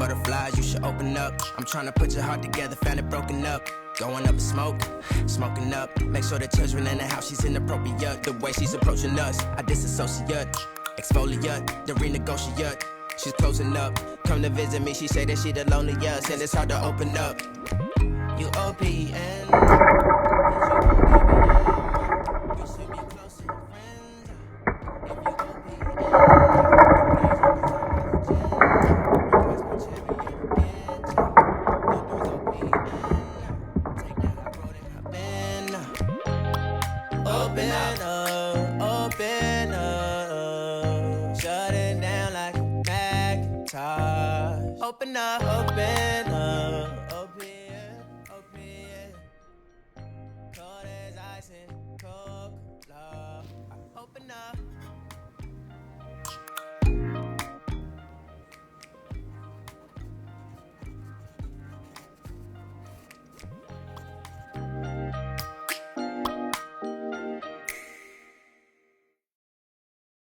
butterflies, you should open up. I'm trying to put your heart together, found it broken up. Going up in smoke, smoking up. Make sure the children in the house, she's inappropriate. The way she's approaching us, I disassociate. Exfoliate, the renegotiate. She's closing up. Come to visit me, she say that she the loneliest, and it's hard to open up. You OPN. We should be closer friends. Open up, shut it down like a Macintosh. Open up,